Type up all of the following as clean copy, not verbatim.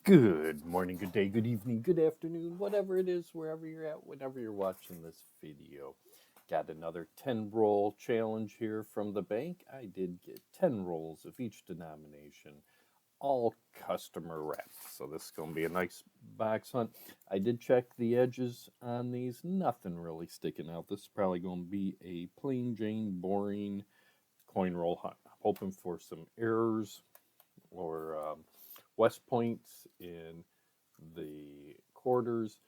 Good morning, good day, good evening, good afternoon, whatever it is, wherever you're at, whenever you're watching this video. Got another 10 roll challenge here from the bank. I did get 10 rolls of each denomination, all customer wrapped. So this is going to be a nice box hunt. I did check the edges on these, nothing really sticking out. This is probably going to be a plain Jane, boring coin roll hunt. I'm hoping for some errors or West points in the quarters,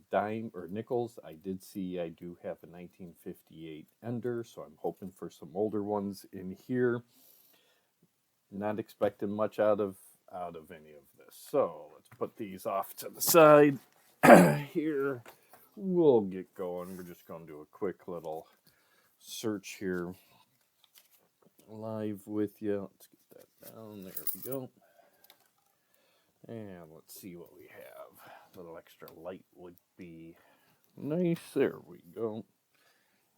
dime or nickels. I did see I do have a 1958 Ender, so I'm hoping for some older ones in here. Not expecting much out of any of this. So let's put these off to the side. Here we'll get going. We're just going to do a quick little search here live with you. Let's get that down. There we go. And let's see what we have. A little extra light would be nice. There we go.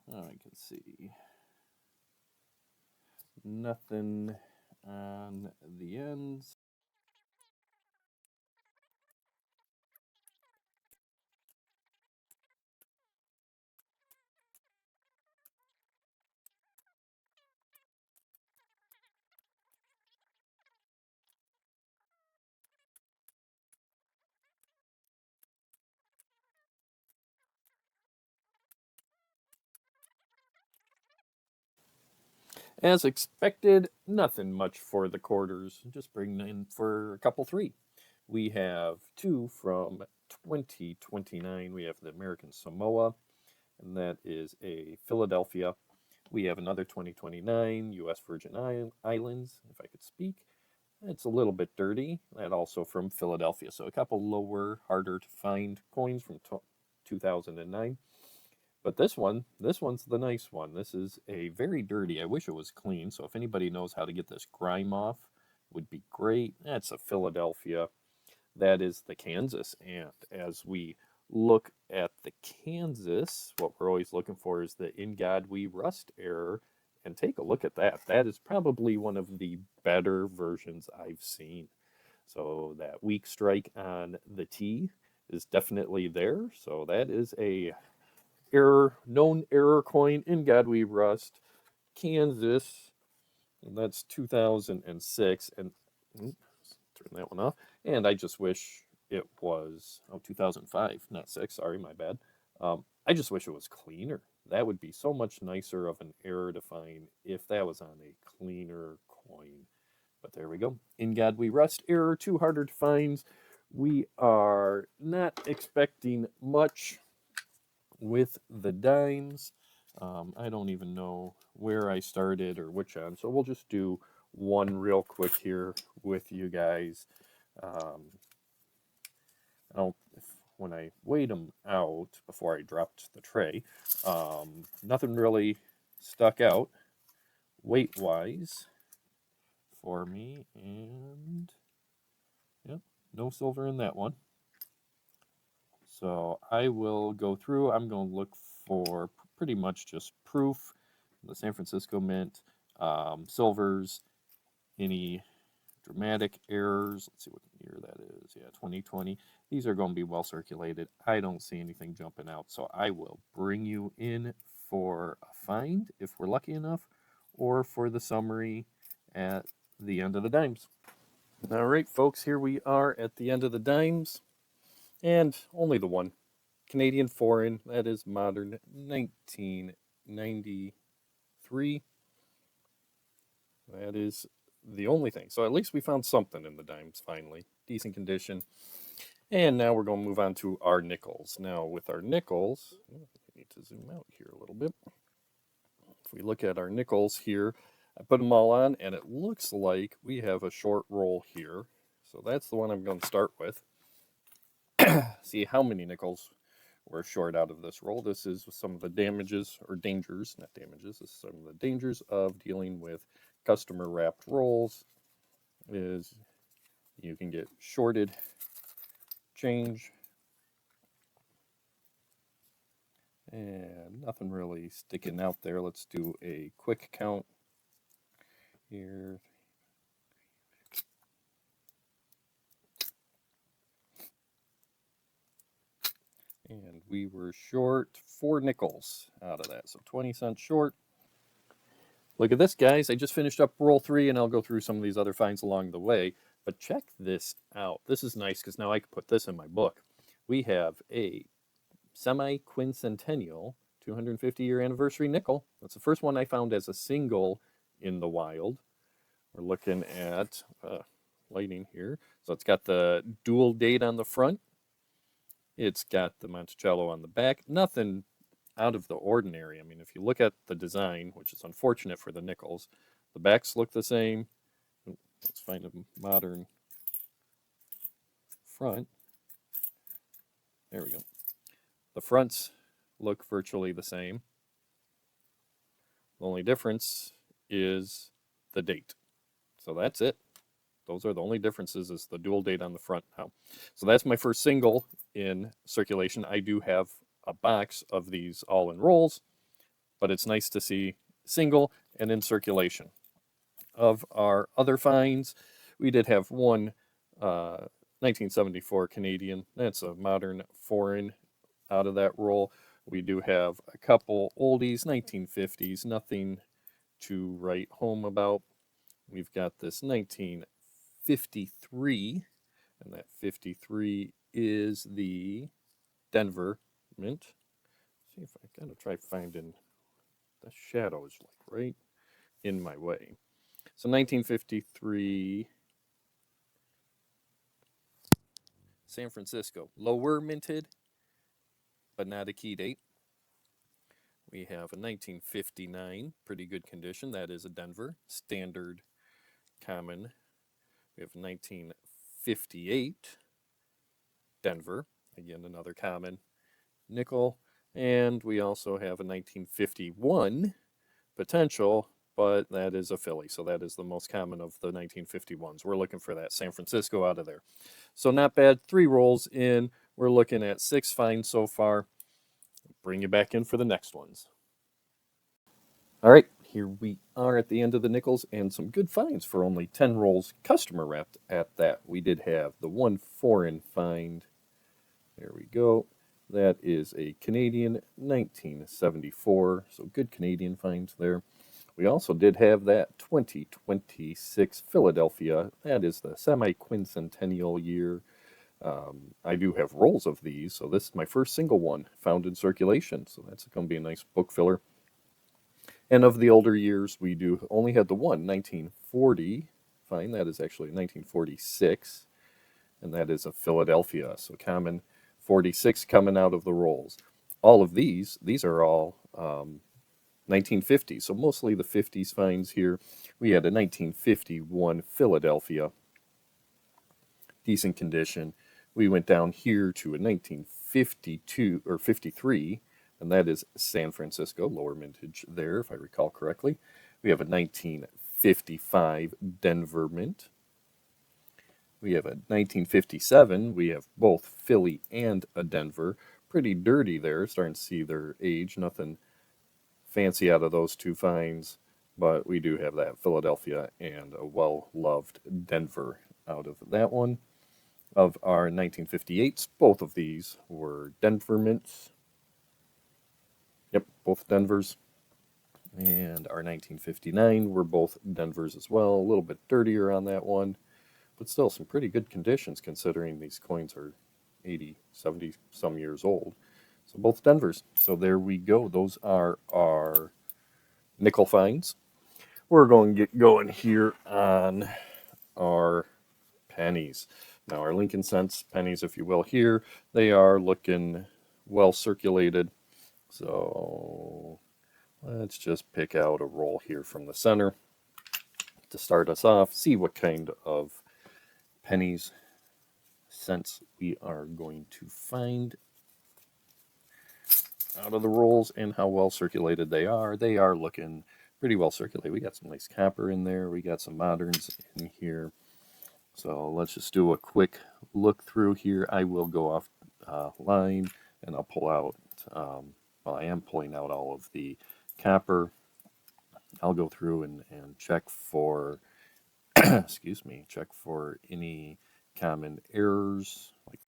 I can see nothing on the ends. As expected, nothing much for the quarters. Just bring in for a couple three. We have two from 2029. We have the American Samoa, and that is a Philadelphia. We have another 2029 U.S. Virgin Islands, if I could speak. It's a little bit dirty. That also from Philadelphia. So a couple lower, harder to find coins from 2009. But this one's the nice one. This is a very dirty. I wish it was clean. So if anybody knows how to get this grime off, would be great. That's a Philadelphia. That is the Kansas. And as we look at the Kansas, what we're always looking for is the In God We Rust error. And take a look at that. That is probably one of the better versions I've seen. So that weak strike on the T is definitely there. So that is a known error coin In God We Rust, Kansas. And that's 2006. And turn that one off. And I just wish it was 2005, not six. Sorry, my bad. I just wish it was cleaner. That would be so much nicer of an error to find if that was on a cleaner coin. But there we go. In God We Rust error, too harder to find. We are not expecting much with the dimes. I don't even know where I started or which on, so we'll just do one real quick here with you guys. When I weighed them out before I dropped the tray, nothing really stuck out weight wise for me, and yep, no silver in that one. So I will go through. I'm going to look for pretty much just proof. The San Francisco Mint, silvers, any dramatic errors. Let's see what year that is. Yeah, 2020. These are going to be well circulated. I don't see anything jumping out. So I will bring you in for a find if we're lucky enough, or for the summary at the end of the dimes. All right, folks, here we are at the end of the dimes. And only the one. Canadian foreign, that is modern 1993. That is the only thing. So at least we found something in the dimes finally. Decent condition. And now we're going to move on to our nickels. Now, with our nickels, I need to zoom out here a little bit. If we look at our nickels here, I put them all on, and it looks like we have a short roll here. So that's the one I'm going to start with. See how many nickels we're short out of this roll. This is some of the damages, or dangers, not damages, this is some of the dangers of dealing with customer wrapped rolls, is you can get shorted change, and nothing really sticking out there. Let's do a quick count here. we were short 4 nickels out of that, so 20 cents short. Look at this, guys. I just finished up roll 3, and I'll go through some of these other finds along the way. But check this out. This is nice because now I can put this in my book. We have a semi-quincentennial 250-year anniversary nickel. That's the first one I found as a single in the wild. We're looking at lighting here. So it's got the dual date on the front. It's got the Monticello on the back. Nothing out of the ordinary. I mean, if you look at the design, which is unfortunate for the nickels, the backs look the same. Let's find a modern front. There we go. The fronts look virtually the same. The only difference is the date. So that's it. Those are the only differences, is the dual date on the front now. So that's my first single in circulation. I do have a box of these all in rolls, but it's nice to see single and in circulation. Of our other finds, we did have one 1974 Canadian. That's a modern foreign out of that roll. We do have a couple oldies, 1950s, nothing to write home about. We've got this 1953, and that 53 is the Denver Mint. See if I gotta try finding the shadows like right in my way. So 1953 San Francisco, lower minted, but not a key date. We have a 1959, pretty good condition. That is a Denver, standard common. We have 1958 Denver, again another common nickel. And we also have a 1951 potential, but that is a Philly. So that is the most common of the 1951s. We're looking for that San Francisco out of there. So not bad. 3 rolls in. We're looking at 6 finds so far. Bring you back in for the next ones. All right, here we are at the end of the nickels, and some good finds for only 10 rolls, customer wrapped at that. We did have the one foreign find. There we go. That is a Canadian 1974, so good Canadian finds there. We also did have that 2026 Philadelphia. That is the semi-quincentennial year. I do have rolls of these, so this is my first single one found in circulation, so that's going to be a nice book filler. And of the older years, we do only had the one 1940 find. That is actually 1946, and that is a Philadelphia, so common 46 coming out of the rolls. All of these are all 1950s, so mostly the 50s finds here. We had a 1951 Philadelphia, decent condition. We went down here to a 1952 or 53, and that is San Francisco, lower mintage there, if I recall correctly. We have a 1955 Denver Mint. We have a 1957. We have both Philly and a Denver. Pretty dirty there. Starting to see their age. Nothing fancy out of those 2 finds, but we do have that Philadelphia and a well-loved Denver out of that one. Of our 1958s, both of these were Denver Mints. Yep, both Denvers. And our 1959 were both Denvers as well. A little bit dirtier on that one, but still some pretty good conditions considering these coins are 80, 70 some years old. So both Denvers. So there we go. Those are our nickel finds. We're going to get going here on our pennies. Now our Lincoln cents pennies, if you will, here, they are looking well circulated. So let's just pick out a roll here from the center to start us off, see what kind of pennies, cents we are going to find out of the rolls and how well circulated they are. They are looking pretty well circulated. We got some nice copper in there. We got some moderns in here. So let's just do a quick look through here. I will go off line and I'll pull out, well, I am pulling out all of the copper. I'll go through and check for, excuse me, check for any common errors, like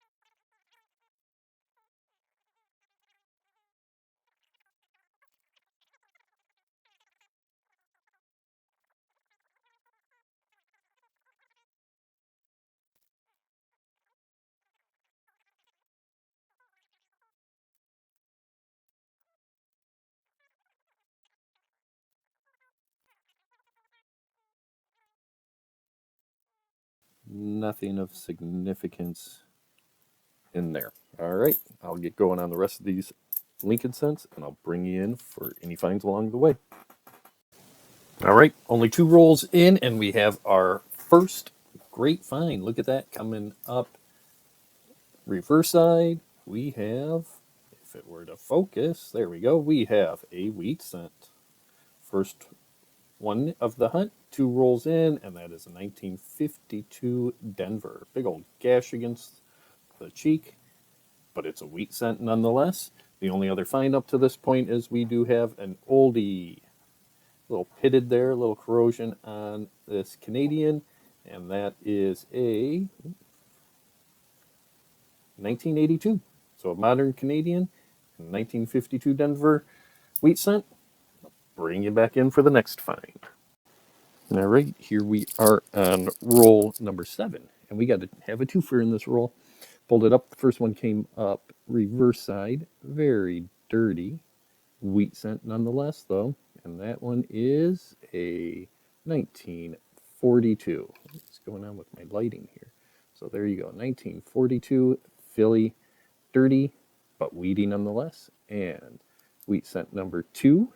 Nothing of significance in there. All right, I'll get going on the rest of these Lincoln cents, and I'll bring you in for any finds along the way. All right, only 2 rolls in, and we have our first great find. Look at that coming up. Reverse side, we have, if it were to focus, there we go, we have a wheat cent. First one of the hunt, 2 rolls in, and that is a 1952 Denver. Big old gash against the cheek, but it's a wheat cent nonetheless. The only other find up to this point is we do have an oldie. A little pitted there, a little corrosion on this Canadian, and that is a 1982. So a modern Canadian, 1952 Denver wheat cent. Bring you back in for the next find. All right, here we are on roll number 7, and we got to have a twofer in this roll. Pulled it up. The first one came up reverse side, very dirty wheat cent nonetheless, though, and that one is a 1942. What's going on with my lighting here? So there you go, 1942 Philly, dirty but weedy nonetheless, and wheat cent number 2.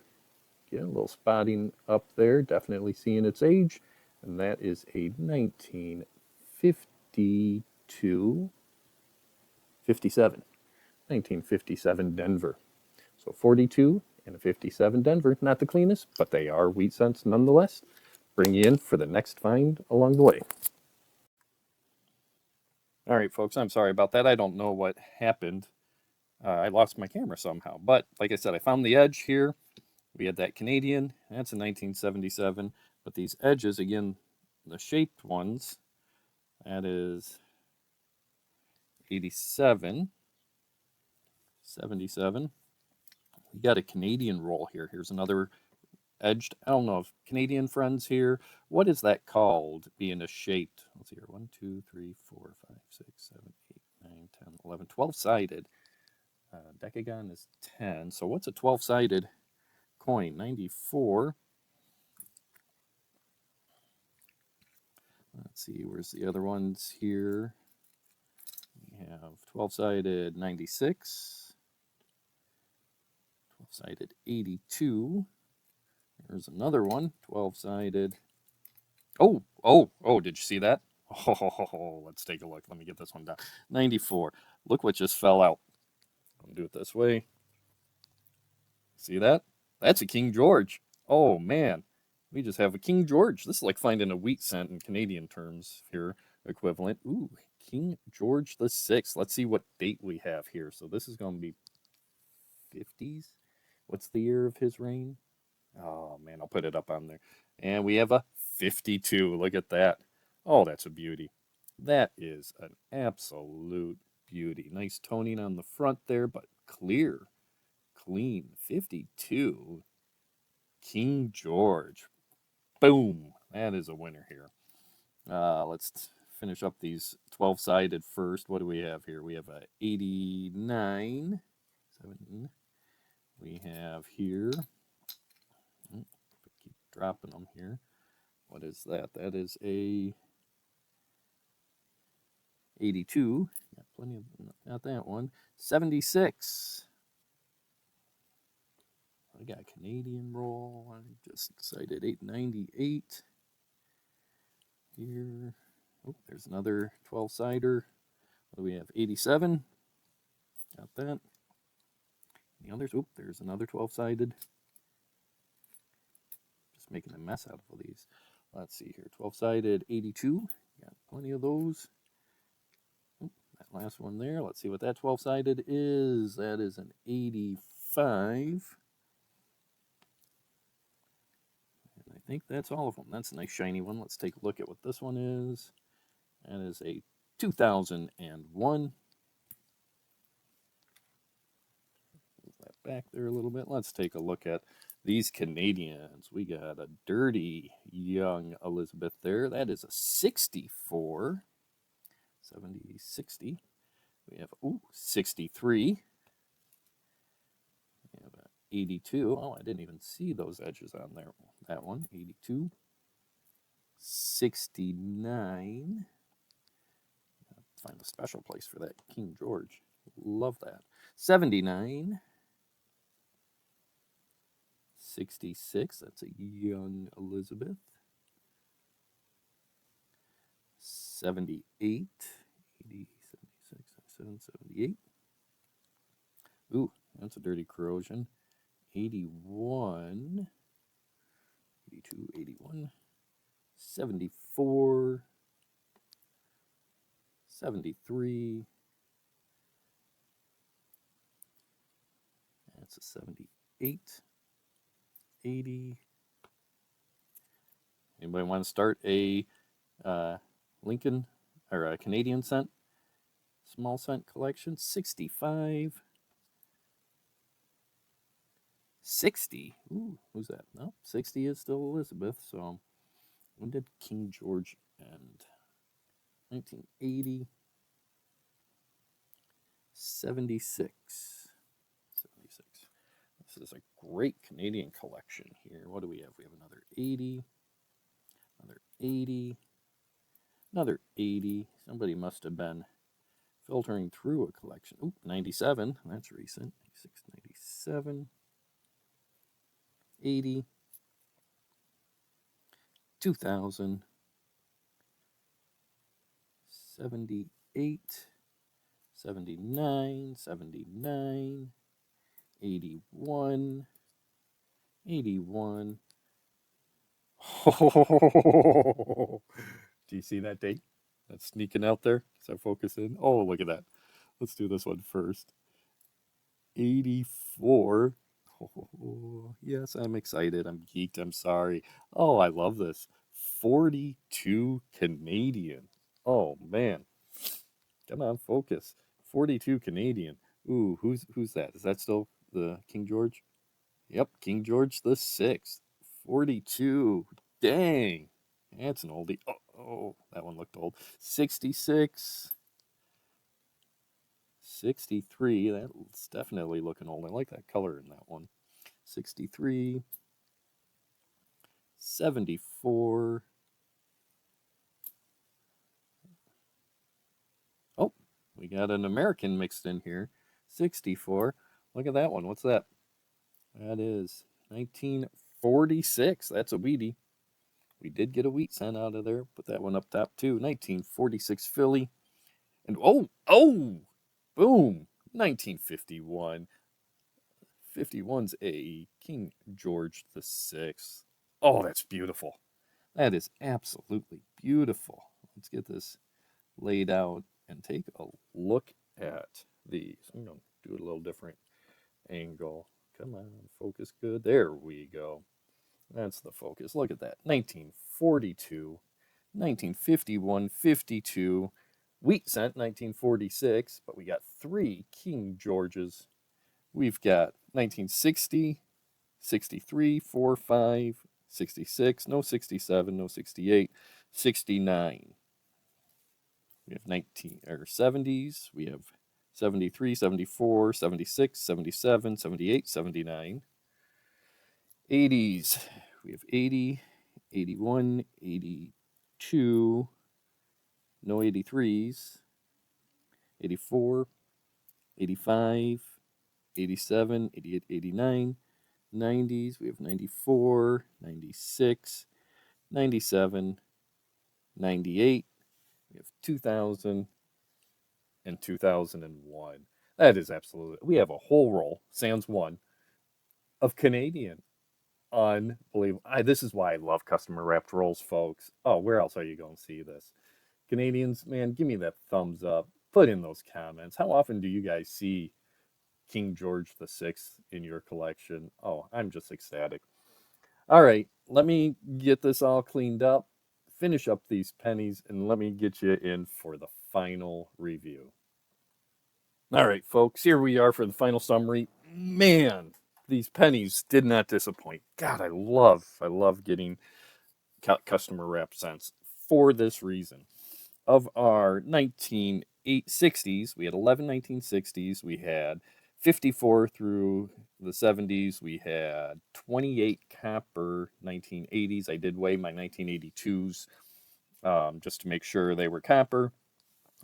Again, a little spotting up there, definitely seeing its age, and that is a 1957 1957 Denver. So 42 and a 57 Denver, not the cleanest, but they are wheat cents nonetheless. Bring you in for the next find along the way. All right, folks, I'm sorry about that. I don't know what happened. I lost my camera somehow. But like I said, I found the edge here. We had that Canadian. That's in 1977. But these edges, again, the shaped ones, that is 87, 77. We got a Canadian roll here. Here's another edged. I don't know if Canadian friends here. What is that called? Being a shaped. Let's see here. 1, 2, 3, 4, 5, 6, 7, 8, 9, 10, 11, 12-sided. Decagon is 10. So what's a 12-sided coin? 94. Let's see. Where's the other ones here? We have 12-sided 96. 12-sided 82. There's another one. 12-sided. Oh, did you see that? Oh, let's take a look. Let me get this one down. 94. Look what just fell out. I'll do it this way. See that? That's a King George. Oh, man. We just have a King George. This is like finding a wheat cent in Canadian terms here, equivalent. Ooh, King George the Sixth. Let's see what date we have here. So this is going to be 50s. What's the year of his reign? Oh, man, I'll put it up on there. And we have a 52. Look at that. Oh, that's a beauty. That is an absolute beauty. Nice toning on the front there, but clear, clean. 52. King George. Boom. That is a winner here. Let's finish up these 12-sided first. What do we have here? We have a 89. 7. We have here. Keep dropping them here. What is that? That is a 82. Got plenty of, not that one. 76. I got a Canadian roll. I just decided 898 here. Oh, there's another 12-sider. What do we have? 87. Got that. The others. Oh, there's another 12-sided. Just making a mess out of these. Let's see here. 12-sided 82. Got plenty of those. Oh, that last one there. Let's see what that 12-sided is. That is an 85. And I think that's all of them. That's a nice shiny one. Let's take a look at what this one is. That is a 2001. Move that back there a little bit. Let's take a look at these Canadians. We got a dirty young Elizabeth there. That is a 64. 70, 60. We have, 63. We have a 82. Oh, I didn't even see those edges on there. That one, 82. 69. Find a special place for that King George. Love that. 79. 66. That's a young Elizabeth. 78. 80, 76, 77, 78. Ooh, that's a dirty corrosion. 81. 82, 81. 74. 73. That's a 78. 80. Anybody want to start a Lincoln or a Canadian cent, small cent collection? 65. 60. Ooh, who's that? No, 60 is still Elizabeth. So when did King George end? 1980. 76. 76. This is a great Canadian collection here. What do we have? We have another 80. Another 80. Another 80. Somebody must have been filtering through a collection. Oop, 97. That's recent. 96, 97. 80. 2000. 78. 79. 79. 81. 81. Oh, do you see that date? That's sneaking out there. Is that focusing? Oh, look at that. Let's do this one first. 84. Oh, yes, I'm excited. I'm geeked. I'm sorry. Oh, I love this. 42 Canadian. Oh, man. Come on, focus. 42 Canadian. Ooh, who's that? Is that still the King George? Yep, King George the Sixth. 42. Dang. That's an oldie. Oh, that one looked old. 66. 63. That's definitely looking old. I like that color in that one. 63. 74. Oh, we got an American mixed in here. 64. Look at that one. What's that? That is 1946. That's a wheatie. We did get a wheat cent out of there. Put that one up top too. 1946 Philly. And boom, 1951. 51's a King George the Sixth. Oh, that's beautiful. That is absolutely beautiful. Let's get this laid out and take a look at these. I'm going to do it a little different angle. Come on, focus good. There we go. That's the focus. Look at that. 1942, 1951, 52, wheat cent 1946, but we got 3 King Georges. We've got 1960, 63, 4, 5, 66, no 67, no 68, 69. We have 19 or 70s. We have 73, 74, 76, 77, 78, 79. 80s. We have 80, 81, 82, no 83s, 84, 85, 87, 88, 89, 90s. We have 94, 96, 97, 98. We have 2000 and 2001. That is absolutely. We have a whole roll, sans one, of Canadian. Unbelievable. This is why I love customer wrapped rolls, folks. Oh, where else are you going to see this? Canadians, man, give me that thumbs up. Put in those comments. How often do you guys see King George the Sixth in your collection? Oh, I'm just ecstatic. All right, let me get this all cleaned up, finish up these pennies, and let me get you in for the final review. All right, folks, here we are for the final summary. Man, these pennies did not disappoint. God, I love getting customer wrap cents for this reason. Of our 1960s, we had 11 1960s, we had 54 through the 70s, we had 28 copper 1980s. I did weigh my 1982s just to make sure they were copper.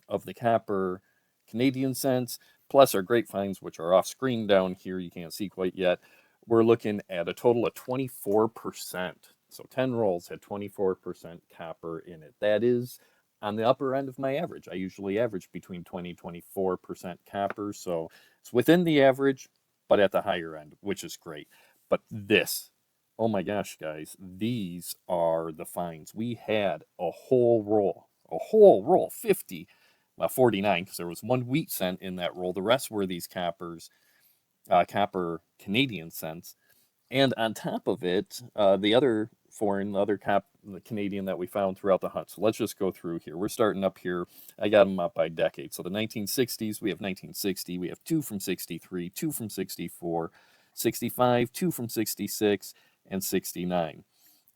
of the Capper Canadian cents, plus our great finds, which are off screen down here, you can't see quite yet, we're looking at a total of 24%. So 10 rolls had 24% Capper in it. That is on the upper end of my average. I usually average between 20 and 24% Capper, so it's within the average, but at the higher end, which is great. But this, oh my gosh, guys, these are the finds. We had a whole roll, 50, well, 49, because there was one wheat cent in that roll. The rest were these Cappers, Capper Canadian cents. And on top of it, the other foreign, the Canadian that we found throughout the hunt. So let's just go through here. We're starting up here. I got them up by decade. So the 1960s, we have 1960. We have 2 from 63, 2 from 64, 65, 2 from 66, and 69.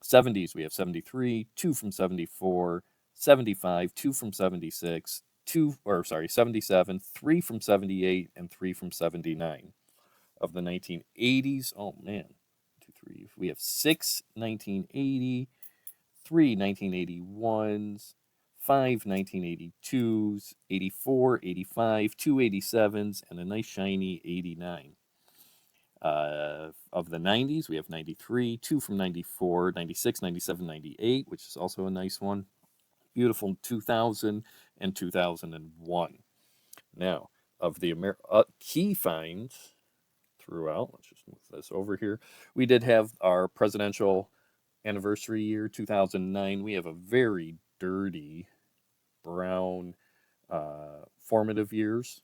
70s, we have 73, 2 from 74, 75, 2 from 76, 77, 3 from 78, and 3 from 79. Of the 1980s, oh man, 2, 3, we have 6 1980, 3 1981s, 5 1982s, 84, 85, 2 87s, and a nice shiny 89. Of the 90s, we have 93, 2 from 94, 96, 97, 98, which is also a nice one. Beautiful 2000 and 2001. Now, of the key finds throughout, let's just move this over here. We did have our presidential anniversary year, 2009. We have a very dirty brown formative years.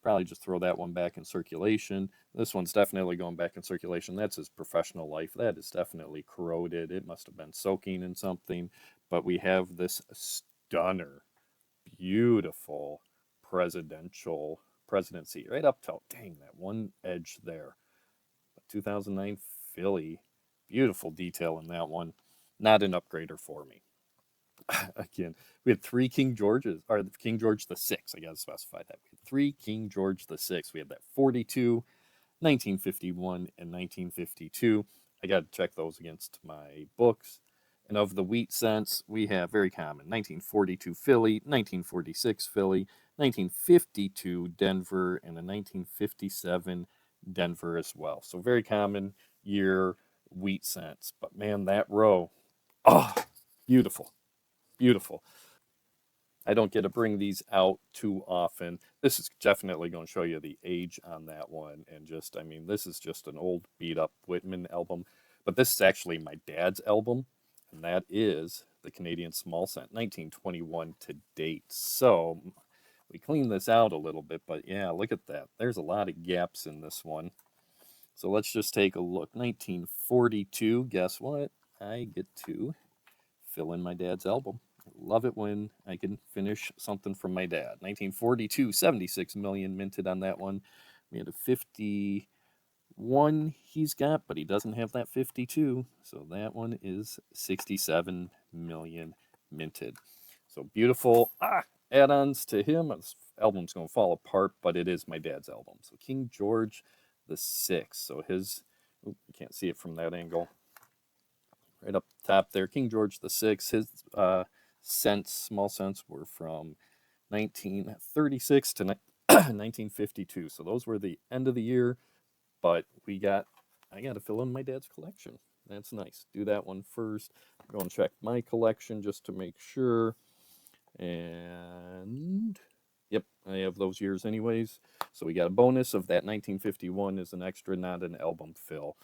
Probably just throw that one back in circulation. This one's definitely going back in circulation. That's his professional life. That is definitely corroded. It must have been soaking in something. But we have this stunner, beautiful presidency right up top. Dang, that one edge there. 2009 Philly. Beautiful detail in that one. Not an upgrader for me. Again, we had 3 King Georges, or King George the Sixth. I got to specify that. We had 3 King George the Sixth. We had that 42, 1951, and 1952. I got to check those against my books. And of the wheat cents, we have very common 1942 Philly, 1946 Philly, 1952 Denver, and a 1957 Denver as well. So very common year wheat cents. But man, that row, oh, beautiful. Beautiful. I don't get to bring these out too often. This is definitely going to show you the age on that one. And just, I mean, this is just an old beat up Whitman album. But this is actually my dad's album. And that is the Canadian Small Cent, 1921 to date. So we cleaned this out a little bit. But yeah, look at that. There's a lot of gaps in this one. So let's just take a look. 1942. Guess what? I get to fill in my dad's album. Love it when I can finish something from my dad. 1942, 76 million minted on that one. We had a 51 he's got, but he doesn't have that 52. So that one is 67 million minted. So beautiful add-ons to him. This album's going to fall apart, but it is my dad's album. So King George the Sixth. So his, you can't see it from that angle. Right up top there, King George the Sixth. His small cents were from 1936 to 1952. So those were the end of the year. But I got to fill in my dad's collection. That's nice. Do that one first. Go and check my collection just to make sure. And yep, I have those years anyways. So we got a bonus of that 1951 is an extra, not an album fill.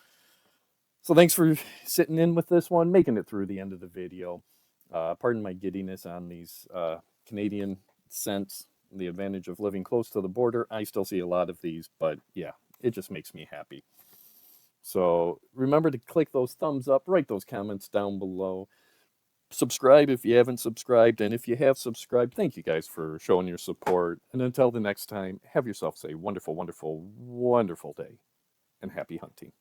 So thanks for sitting in with this one, making it through the end of the video. Pardon my giddiness on these Canadian cents, the advantage of living close to the border. I still see a lot of these, but yeah, it just makes me happy. So remember to click those thumbs up, write those comments down below. Subscribe if you haven't subscribed, and if you have subscribed, thank you guys for showing your support. And until the next time, have yourselves a wonderful, wonderful, wonderful day, and happy hunting.